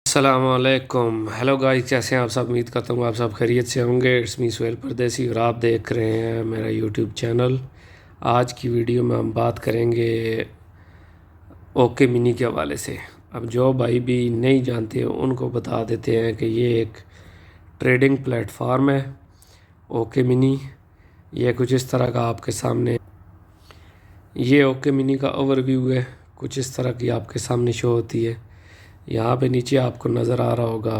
अस्सलामुअलैकुम। Hello guys, कैसे हैं आप सब? उम्मीद करता हूँ आप सब खैरियत से होंगे। इट्स मी सुहेल परदेसी और आप देख रहे हैं मेरा यूट्यूब चैनल। आज की वीडियो में हम बात करेंगे ओके मिनी के हवाले से। अब जो भाई भी नहीं जानते हैं उनको बता देते हैं कि ये एक ट्रेडिंग प्लेटफॉर्म है ओके मिनी। ये कुछ इस तरह का आपके सामने, ये ओके मिनी का ओवरव्यू है। कुछ इस तरह की आपके सामने शो होती है। यहाँ पे नीचे आपको नज़र आ रहा होगा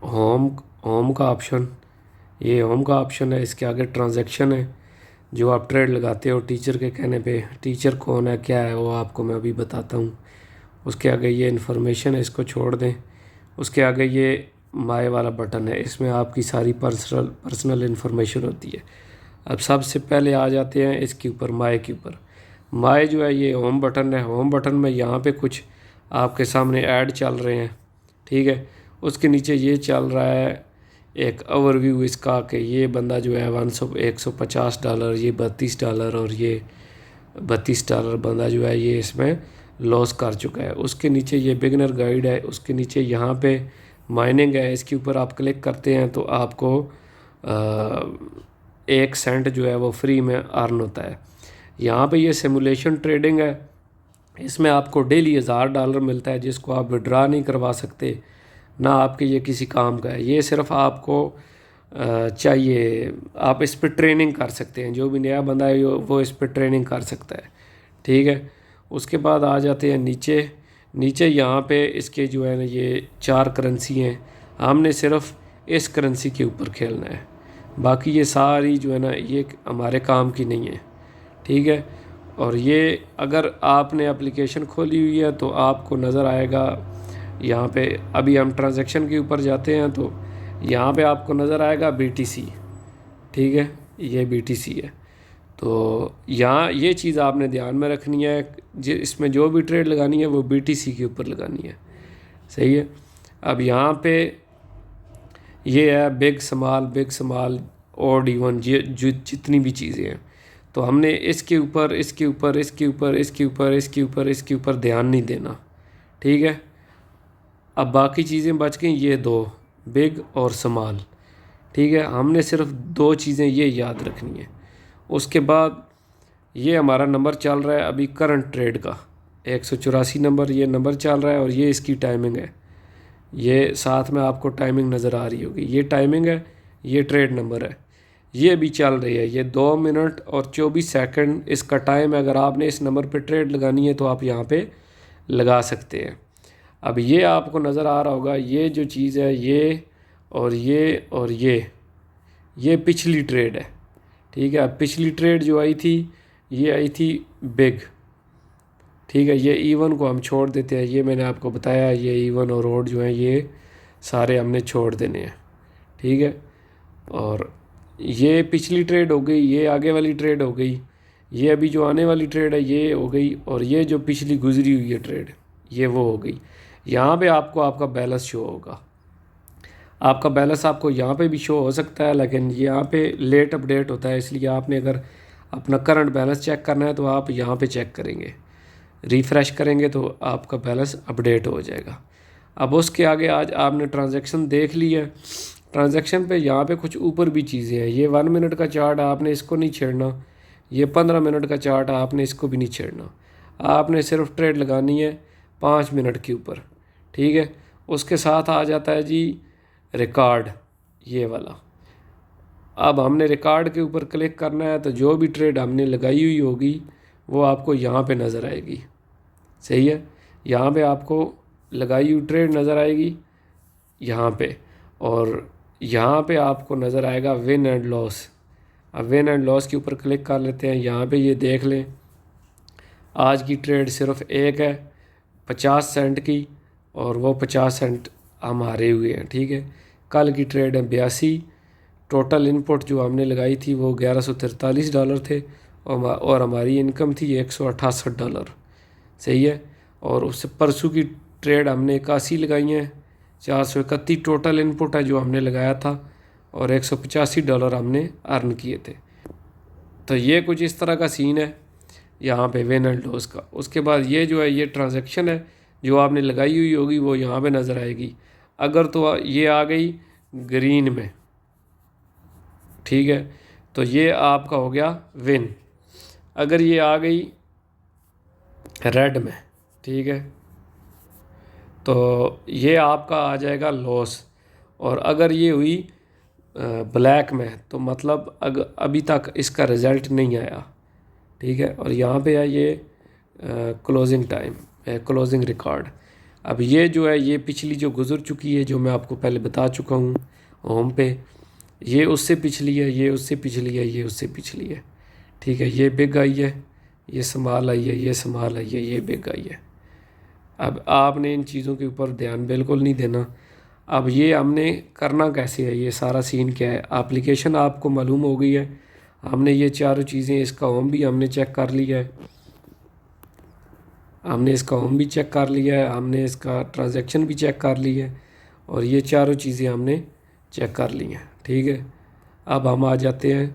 होम होम का ऑप्शन। ये होम का ऑप्शन है। इसके आगे ट्रांजैक्शन है, जो आप ट्रेड लगाते हो टीचर के कहने पे। टीचर कौन है, क्या है, वो आपको मैं अभी बताता हूँ। उसके आगे ये इन्फॉर्मेशन है, इसको छोड़ दें। उसके आगे ये माय वाला बटन है, इसमें आपकी सारी पर्सनल इन्फॉर्मेशन होती है। अब सबसे पहले आ जाते हैं इसके ऊपर, माय के ऊपर। माय जो है ये होम बटन है। होम बटन में यहाँ पे कुछ आपके सामने ऐड चल रहे हैं, ठीक है। उसके नीचे ये चल रहा है एक ओवरव्यू इसका कि ये बंदा जो है $150, ये $32 और ये $32 बंदा जो है ये इसमें लॉस कर चुका है। उसके नीचे ये बिगनर गाइड है। उसके नीचे यहाँ पे माइनिंग है। इसके ऊपर आप क्लिक करते हैं तो आपको 1 सेंट जो है वो फ्री में अर्न होता है। यहाँ पे ये सिमुलेशन ट्रेडिंग है। इसमें आपको डेली $1000 मिलता है, जिसको आप विड्रा नहीं करवा सकते, ना आपके ये किसी काम का है। ये सिर्फ आपको चाहिए, आप इस पर ट्रेनिंग कर सकते हैं। जो भी नया बंदा है वो इस पर ट्रेनिंग कर सकता है, ठीक है। उसके बाद आ जाते हैं नीचे। नीचे यहाँ पे इसके जो है ना ये 4 करेंसी हैं। हमने सिर्फ इस करेंसी के ऊपर खेलना है, बाकी ये सारी जो है ना ये हमारे काम की नहीं है, ठीक है। और ये अगर आपने एप्लीकेशन खोली हुई है तो आपको नज़र आएगा यहाँ पे। अभी हम ट्रांजैक्शन के ऊपर जाते हैं तो यहाँ पे आपको नज़र आएगा BTC, ठीक है। ये BTC है। तो यहाँ ये चीज़ आपने ध्यान में रखनी है, इसमें जो भी ट्रेड लगानी है वो BTC के ऊपर लगानी है, सही है। अब यहाँ पे ये है बिग स्मॉल ऑड इवन, ये जो जितनी भी चीज़ें हैं, तो हमने इसके ऊपर इसके ऊपर इसके ऊपर इसके ऊपर इसके ऊपर इसके ऊपर ध्यान नहीं देना, ठीक है। अब बाकी चीज़ें बच गई, ये 2 बिग और स्मॉल, ठीक है। हमने सिर्फ 2 चीज़ें ये याद रखनी है। उसके बाद ये हमारा नंबर चल रहा है अभी करंट ट्रेड का 184 नंबर, ये नंबर चल रहा है और ये इसकी टाइमिंग है। ये साथ में आपको टाइमिंग नज़र आ रही होगी, ये टाइमिंग है, ये ट्रेड नंबर है। ये भी चल रही है, ये 2 मिनट और 24 सेकंड इसका टाइम है। अगर आपने इस नंबर पे ट्रेड लगानी है तो आप यहाँ पे लगा सकते हैं। अब ये आपको नज़र आ रहा होगा, ये जो चीज़ है ये और ये और ये पिछली ट्रेड है, ठीक है। अब पिछली ट्रेड जो आई थी ये आई थी बिग, ठीक है। ये इवन को हम छोड़ देते हैं, ये मैंने आपको बताया। ये इवन और ऑड जो हैं ये सारे हमने छोड़ देने हैं, ठीक है। और ये पिछली ट्रेड हो गई, ये आगे वाली ट्रेड हो गई, ये अभी जो आने वाली ट्रेड है ये हो गई, और ये जो पिछली गुजरी हुई है ट्रेड ये वो हो गई। यहाँ पे आपको आपका बैलेंस शो होगा। आपका बैलेंस आपको यहाँ पे भी शो हो सकता है, लेकिन यहाँ पे लेट अपडेट होता है, इसलिए आपने अगर अपना करंट बैलेंस चेक करना है तो आप यहाँ पे चेक करेंगे, रिफ़्रेश करेंगे तो आपका बैलेंस अपडेट हो जाएगा। अब उसके आगे आज आपने ट्रांजैक्शन देख ली है। ट्रांजैक्शन पे यहाँ पे कुछ ऊपर भी चीज़ें हैं। ये 1 मिनट का चार्ट है, आपने इसको नहीं छेड़ना। ये 15 मिनट का चार्ट है, आपने इसको भी नहीं छेड़ना। आपने सिर्फ ट्रेड लगानी है 5 मिनट के ऊपर, ठीक है। उसके साथ आ जाता है जी रिकॉर्ड, ये वाला। अब हमने रिकॉर्ड के ऊपर क्लिक करना है तो जो भी ट्रेड हमने लगाई हुई होगी वो आपको यहाँ पे नज़र आएगी, सही है। यहाँ पे आपको लगाई हुई ट्रेड नज़र आएगी यहाँ पे, और यहाँ पे आपको नज़र आएगा विन एंड लॉस। अब विन एंड लॉस के ऊपर क्लिक कर लेते हैं। यहाँ पे ये देख लें, आज की ट्रेड सिर्फ एक है 50 सेंट की, और वो 50 सेंट हम हारे हुए हैं, ठीक है। कल की ट्रेड है 82। टोटल इनपुट जो हमने लगाई थी वो $1143 थे, और हमारी इनकम थी $168, सही है। और उससे परसों की ट्रेड हमने 81 लगाई हैं, 431 टोटल इनपुट है जो हमने लगाया था, और $185 हमने अर्न किए थे। तो ये कुछ इस तरह का सीन है यहाँ पे विन एंड लॉस का। उसके बाद ये जो है ये ट्रांजैक्शन है जो आपने लगाई हुई होगी वो यहाँ पे नज़र आएगी। अगर तो ये आ गई ग्रीन में, ठीक है, तो ये आपका हो गया विन। अगर ये आ गई रेड में, ठीक है, तो ये आपका आ जाएगा लॉस। और अगर ये हुई ब्लैक में, तो मतलब अभी तक इसका रिज़ल्ट नहीं आया, ठीक है। और यहाँ पे है ये क्लोजिंग टाइम, क्लोजिंग रिकॉर्ड। अब ये जो है ये पिछली जो गुज़र चुकी है, जो मैं आपको पहले बता चुका हूँ होम पे, ये उससे पिछली है, ये उससे पिछली है, ये उससे पिछली है, ठीक है। ये बिग आई है, ये स्मॉल आई है, ये स्मॉल आई है, ये बिग आई है। अब आपने इन चीज़ों के ऊपर ध्यान बिल्कुल नहीं देना। अब ये हमने करना कैसे है, ये सारा सीन क्या है। एप्लीकेशन आपको मालूम हो गई है, हमने ये चारों चीज़ें, इसका होम भी हमने चेक कर लिया है, हमने इसका होम भी चेक कर लिया है, हमने इसका ट्रांजैक्शन भी चेक कर लिया है, और ये चारों चीज़ें हमने चेक कर ली हैं, ठीक है। अब हम आ जाते हैं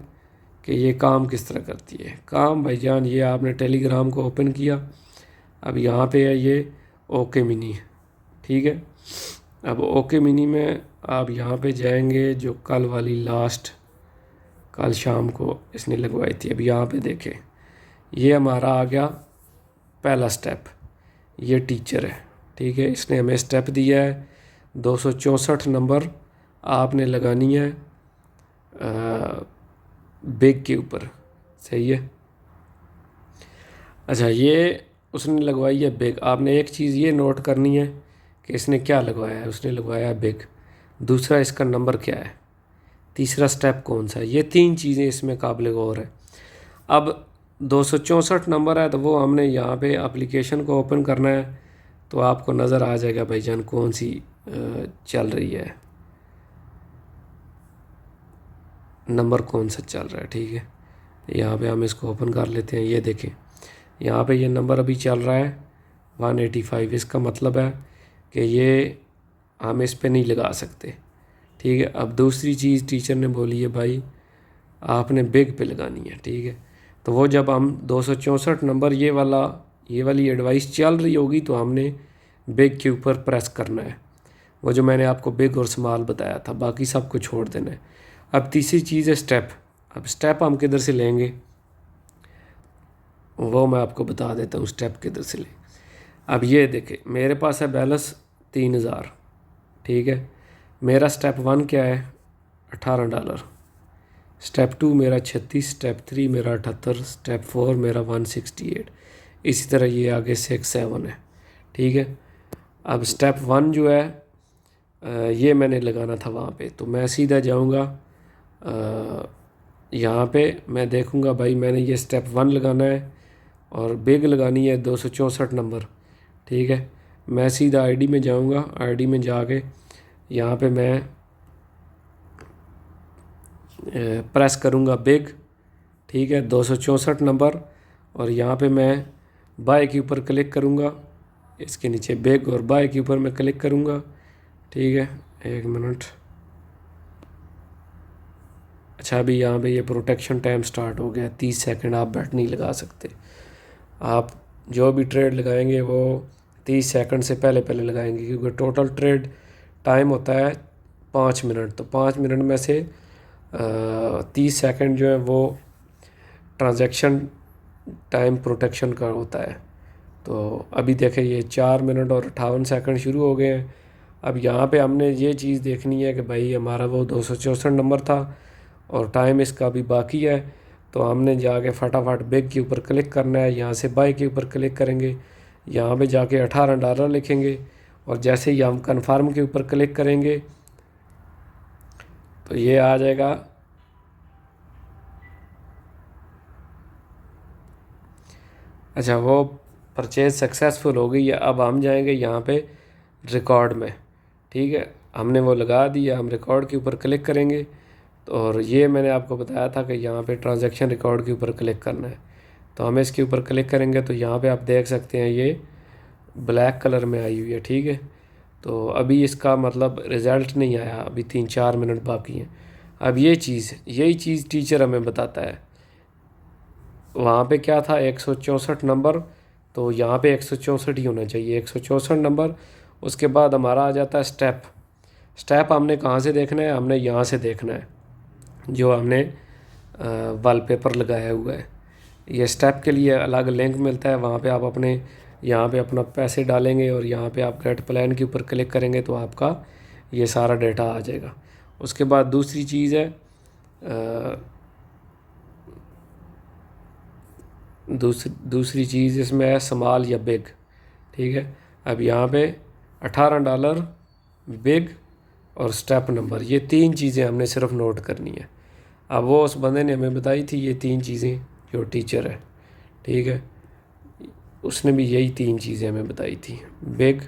कि ये काम किस तरह करती है। काम भाईजान, ये आपने टेलीग्राम को ओपन किया, अब यहाँ पे है ये ओके मिनी, ठीक है। अब ओके मिनी में आप यहाँ पे जाएंगे, जो कल वाली लास्ट, कल शाम को इसने लगवाई थी। अब यहाँ पे देखें, ये हमारा आ गया पहला स्टेप, ये टीचर है, ठीक है। इसने हमें स्टेप दिया है 264 नंबर आपने लगानी है बिग के ऊपर, सही है। अच्छा, ये उसने लगवाई है बिग। आपने एक चीज़ ये नोट करनी है कि इसने क्या लगवाया है, उसने लगवाया है बिग। दूसरा, इसका नंबर क्या है। तीसरा स्टेप कौन सा है। ये तीन चीज़ें इसमें काबिल गौर है। अब 264 नंबर है, तो वो हमने यहाँ पे एप्लीकेशन को ओपन करना है, तो आपको नज़र आ जाएगा भाईजान कौन सी चल रही है, नंबर कौन सा चल रहा है, ठीक है। यहाँ पे हम इसको ओपन कर लेते हैं। ये देखें, यहाँ पे ये नंबर अभी चल रहा है 185। इसका मतलब है कि ये हम इस पे नहीं लगा सकते, ठीक है। अब दूसरी चीज़ टीचर ने बोली है भाई आपने बिग पे लगानी है, ठीक है। तो वो जब हम 264 नंबर ये वाली एडवाइस चल रही होगी, तो हमने बिग के ऊपर प्रेस करना है, वो जो मैंने आपको बिग और स्मॉल बताया था, बाकी सब को छोड़ देना है। अब तीसरी चीज़ है स्टेप। अब स्टेप हम किधर से लेंगे वो मैं आपको बता देता हूँ, स्टेप किधर से लें। अब ये देखें, मेरे पास है बैलेंस 3000, ठीक है। मेरा स्टेप 1 क्या है, $18। स्टेप 2 मेरा 36, स्टेप 3 मेरा 78, स्टेप 4 मेरा 168। इसी तरह ये आगे 6, 7 है, ठीक है। अब स्टेप 1 जो है ये मैंने लगाना था वहाँ पे, तो मैं सीधा जाऊँगा यहाँ पे, मैं देखूँगा भाई मैंने ये स्टेप 1 लगाना है और बिग लगानी है 264 नंबर, ठीक है। मैं सीधा आईडी में जाऊँगा, आईडी में जाके यहाँ पे मैं प्रेस करूँगा बिग, ठीक है, 264 नंबर, और यहाँ पे मैं बाय के ऊपर क्लिक करूँगा, इसके नीचे बिग और बाय के ऊपर मैं क्लिक करूँगा, ठीक है। 1 मिनट। अच्छा, अभी यहाँ पे ये प्रोटेक्शन टाइम स्टार्ट हो गया, 30 सेकंड आप बेट नहीं लगा सकते। आप जो भी ट्रेड लगाएंगे वो 30 सेकंड से पहले पहले लगाएंगे, क्योंकि टोटल ट्रेड टाइम होता है 5 मिनट। तो 5 मिनट में से 30 सेकंड जो है वो ट्रांजैक्शन टाइम प्रोटेक्शन का होता है। तो अभी देखें, ये 4 मिनट और 58 सेकंड शुरू हो गए हैं। अब यहाँ पे हमने ये चीज़ देखनी है कि भाई हमारा वो 264 नंबर था और टाइम इसका अभी बाकी है, तो हमने जाके फटाफट बिग के ऊपर क्लिक करना है। यहाँ से बाय के ऊपर क्लिक करेंगे, यहाँ पे जाके $18 लिखेंगे, और जैसे ही हम कन्फर्म के ऊपर क्लिक करेंगे तो ये आ जाएगा। अच्छा, वो परचेज़ सक्सेसफुल हो गई है। अब हम जाएंगे यहाँ पे रिकॉर्ड में, ठीक है। हमने वो लगा दिया, हम रिकॉर्ड के ऊपर क्लिक करेंगे, और ये मैंने आपको बताया था कि यहाँ पे ट्रांजैक्शन रिकॉर्ड के ऊपर क्लिक करना है। तो हम इसके ऊपर क्लिक करेंगे तो यहाँ पे आप देख सकते हैं ये ब्लैक कलर में आई हुई है, ठीक है। तो अभी इसका मतलब रिज़ल्ट नहीं आया, अभी 3-4 मिनट बाकी हैं। अब यही चीज़ टीचर हमें बताता है। वहाँ पे क्या था, 164 नंबर तो यहाँ पे 164 ही होना चाहिए, 164 नंबर। उसके बाद हमारा आ जाता है स्टेप। स्टेप हमने कहाँ से देखना है, हमने यहाँ से देखना है, जो हमने वॉलपेपर लगाया हुआ है। ये स्टेप के लिए अलग लिंक मिलता है, वहाँ पे आप अपने यहाँ पे अपना पैसे डालेंगे और यहाँ पे आप गेट प्लान के ऊपर क्लिक करेंगे तो आपका ये सारा डेटा आ जाएगा। उसके बाद दूसरी चीज़ है दूसरी चीज़ इसमें है स्मॉल या बिग। ठीक है, अब यहाँ पे $18 बिग और स्टेप नंबर, ये 3 चीज़ें हमने सिर्फ नोट करनी है। अब वो उस बंदे ने हमें बताई थी ये 3 चीज़ें, जो टीचर है, ठीक है, उसने भी यही 3 चीज़ें हमें बताई थी, बिग,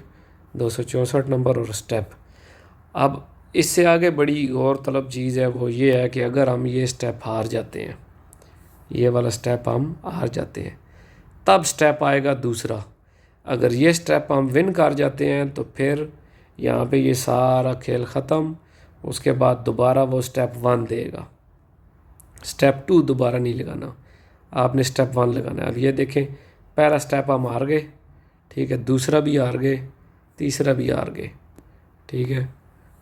264 नंबर और स्टेप। अब इससे आगे बड़ी और तलब चीज़ है, वो ये है कि अगर हम ये स्टेप हार जाते हैं, ये वाला स्टेप हम हार जाते हैं, तब स्टेप आएगा दूसरा। अगर ये स्टेप हम विन कर जाते हैं तो फिर यहाँ पे ये सारा खेल ख़त्म। उसके बाद दोबारा वो स्टेप 1 देगा, स्टेप 2 दोबारा नहीं लगाना, आपने स्टेप 1 लगाना है। अब ये देखें, पहला स्टेप हम हार गए, ठीक है, दूसरा भी हार गए, तीसरा भी हार गए, ठीक है।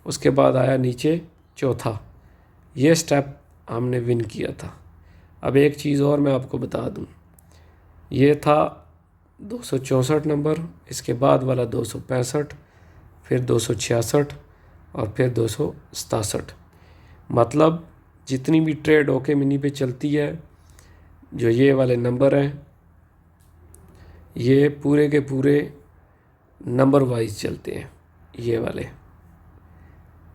उसके बाद आया नीचे चौथा, ये स्टेप हमने विन किया था। अब एक चीज़ और मैं आपको बता दूं, ये था 264 नंबर, इसके बाद वाला 265, फिर 266 और फिर 267। मतलब जितनी भी ट्रेड ओके मिनी पे चलती है, जो ये वाले नंबर हैं, ये पूरे के पूरे नंबर वाइज चलते हैं। ये वाले,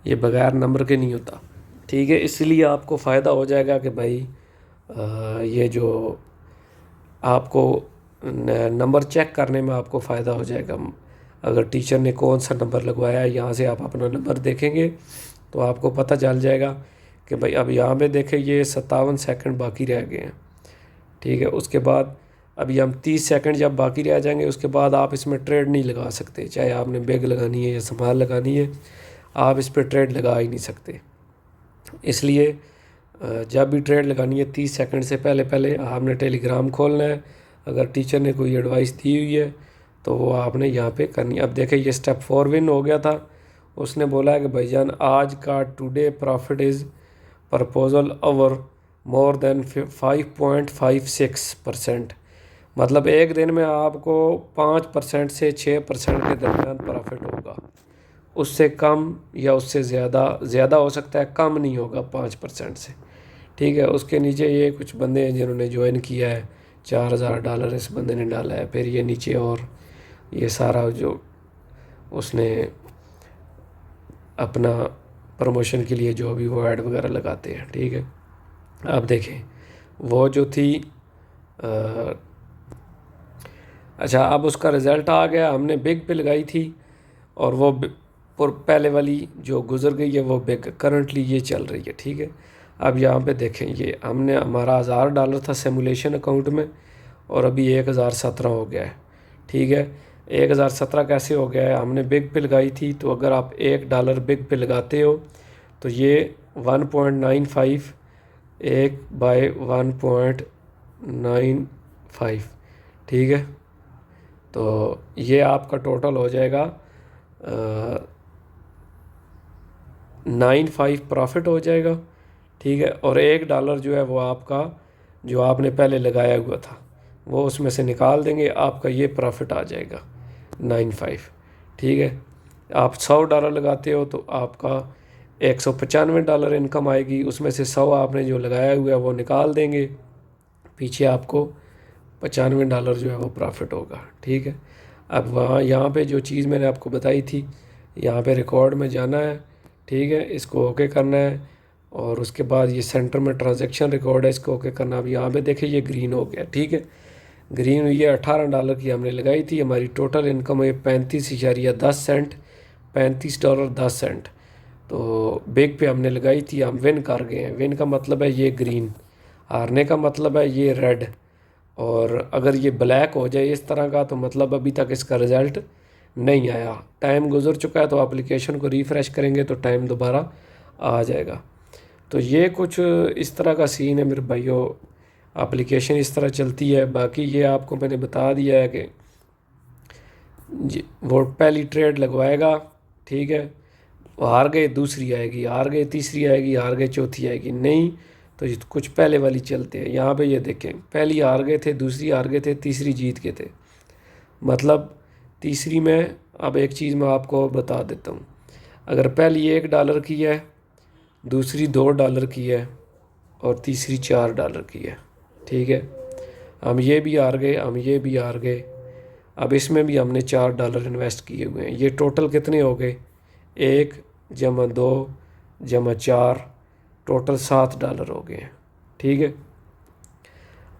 ये बगैर नंबर के नहीं होता, ठीक है। इसलिए आपको फ़ायदा हो जाएगा कि भाई ये जो आपको नंबर चेक करने में आपको फ़ायदा हो जाएगा। अगर टीचर ने कौन सा नंबर लगवाया है, यहाँ से आप अपना नंबर देखेंगे तो आपको पता चल जाएगा कि भाई अब यहाँ पे देखें ये 57 सेकंड बाकी रह गए हैं, ठीक है। उसके बाद अभी हम 30 सेकंड जब बाकी रह जाएंगे, उसके बाद आप इसमें ट्रेड नहीं लगा सकते, चाहे आपने बिग लगानी है या स्मॉल लगानी है, आप इस पर ट्रेड लगा ही नहीं सकते। इसलिए जब भी ट्रेड लगानी है 30 सेकंड से पहले पहले आपने टेलीग्राम खोलना है। अगर टीचर ने कोई एडवाइस दी हुई है तो वो आपने यहाँ पे करनी है। अब देखें ये स्टेप 4 विन हो गया था, उसने बोला है कि भाईजान आज का today profit is proposal over more than 5.56%। मतलब एक दिन में आपको 5% से 6% के दरमियान प्रॉफिट होगा, उससे कम या उससे ज़्यादा हो सकता है, कम नहीं होगा 5% से, ठीक है। उसके नीचे ये कुछ बंदे हैं जिन्होंने ज्वाइन किया है, $4000 इस बंदे ने डाला है। फिर ये नीचे और ये सारा जो उसने अपना प्रमोशन के लिए जो भी वो ऐड वगैरह लगाते हैं, ठीक है। आप देखें वो जो थी अच्छा, अब उसका रिज़ल्ट आ गया, हमने बिग पे लगाई थी और वो पहले वाली जो गुज़र गई है वो बिग करंटली ये चल रही है, ठीक है। अब यहाँ पे देखें, ये हमने हमारा $1000 था सिमुलेशन अकाउंट में और अभी 1017 हो गया है, ठीक है। 1017 कैसे हो गया है, हमने बिग पे लगाई थी, तो अगर आप $1 बिग पे लगाते हो तो ये 1.95 1/1.95, ठीक है। तो ये आपका टोटल हो जाएगा 95 प्रॉफिट हो जाएगा, ठीक है। और $1 जो है वो आपका जो आपने पहले लगाया हुआ था वो उसमें से निकाल देंगे, आपका ये प्रॉफिट आ जाएगा 95, ठीक है। आप $100 लगाते हो तो आपका $195 इनकम आएगी, उसमें से 100 आपने जो लगाया हुआ है वो निकाल देंगे, पीछे आपको $95 जो है वो प्रॉफिट होगा, ठीक है। अब वहाँ यहाँ पे जो चीज़ मैंने आपको बताई थी, यहाँ पे रिकॉर्ड में जाना है, ठीक है, इसको ओके करना है और उसके बाद ये सेंटर में ट्रांजैक्शन रिकॉर्ड है, इसको ओके करना। अब यहाँ पे देखिए ये ग्रीन हो गया, ठीक है, ग्रीन हुई है। $18 की हमने लगाई थी, हमारी टोटल इनकम है 35.10 $35.10। तो बिग पे हमने लगाई थी, हम विन कर गए हैं। विन का मतलब है ये ग्रीन, हारने का मतलब है ये रेड, और अगर ये ब्लैक हो जाए इस तरह का तो मतलब अभी तक इसका रिज़ल्ट नहीं आया, टाइम गुजर चुका है। तो एप्लीकेशन को रिफ़्रेश करेंगे तो टाइम दोबारा आ जाएगा। तो ये कुछ इस तरह का सीन है मेरे भाइयों, एप्लीकेशन इस तरह चलती है। बाकी ये आपको मैंने बता दिया है कि जी, वो पहली ट्रेड लगवाएगा, ठीक है, वो हार गए दूसरी आएगी, हार गए तीसरी आएगी, हार गए चौथी आएगी। नहीं तो ये कुछ पहले वाली चलते हैं। यहाँ पे ये देखें, पहली हार गए थे, दूसरी हार गए थे, तीसरी जीत गए थे। मतलब तीसरी में, अब एक चीज़ मैं आपको और बता देता हूँ, अगर पहली $1 की है, दूसरी $2 की है और तीसरी $4 की है, ठीक है, हम ये भी हार गए, हम ये भी हार गए। अब इसमें भी हमने $4 इन्वेस्ट किए हुए हैं। ये टोटल कितने हो गए? 1 जमा 2 जमा 4, टोटल $7 हो गए हैं, ठीक है।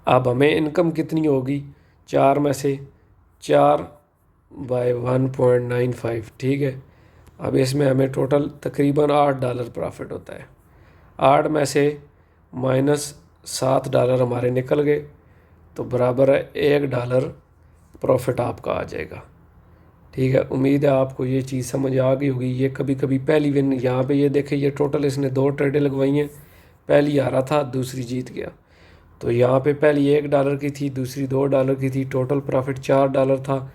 अब हमें इनकम कितनी होगी? 4 में से 4/1.95, ठीक है। अब इसमें हमें टोटल तकरीबन $8 प्रॉफिट होता है। 8 में से माइनस $7 हमारे निकल गए, तो बराबर है $1 प्रॉफिट आपका आ जाएगा, ठीक है। उम्मीद है आपको ये चीज़ समझ आ गई होगी। ये कभी कभी पहली विन, यहाँ पे ये देखें, ये टोटल इसने 2 ट्रेडें लगवाई हैं, पहली हारा था, दूसरी जीत गया। तो यहाँ पे पहली $1 की थी, दूसरी $2 की थी, टोटल प्रॉफिट $4 था।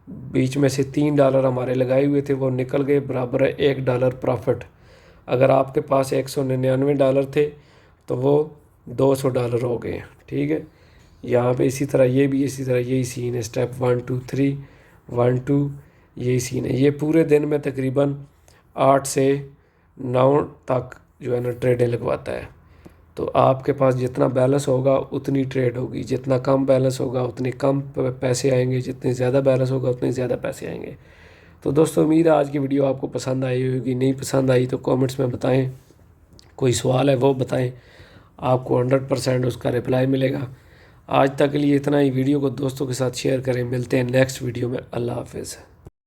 बीच में से $3 हमारे लगाए हुए थे, वो निकल गए, बराबर है $1 प्रॉफिट। अगर आपके पास $199 थे तो वो $200 हो गए, ठीक है। यहाँ पे इसी तरह ये भी इसी तरह यही सीन है, स्टेप 1 2 3 1 2, यही सीन है। ये पूरे दिन में तकरीबन 8 से 9 तक जो है ना ट्रेडें लगवाता है। तो आपके पास जितना बैलेंस होगा उतनी ट्रेड होगी, जितना कम बैलेंस होगा उतने कम पैसे आएंगे, जितने ज़्यादा बैलेंस होगा उतने ज़्यादा पैसे आएंगे। तो दोस्तों, उम्मीद है आज की वीडियो आपको पसंद आई होगी। नहीं पसंद आई तो कमेंट्स में बताएं, कोई सवाल है वो बताएं, आपको 100% उसका रिप्लाई मिलेगा। आज तक के लिए इतना ही। वीडियो को दोस्तों के साथ शेयर करें। मिलते हैं नेक्स्ट वीडियो में। अल्लाह हाफिज़।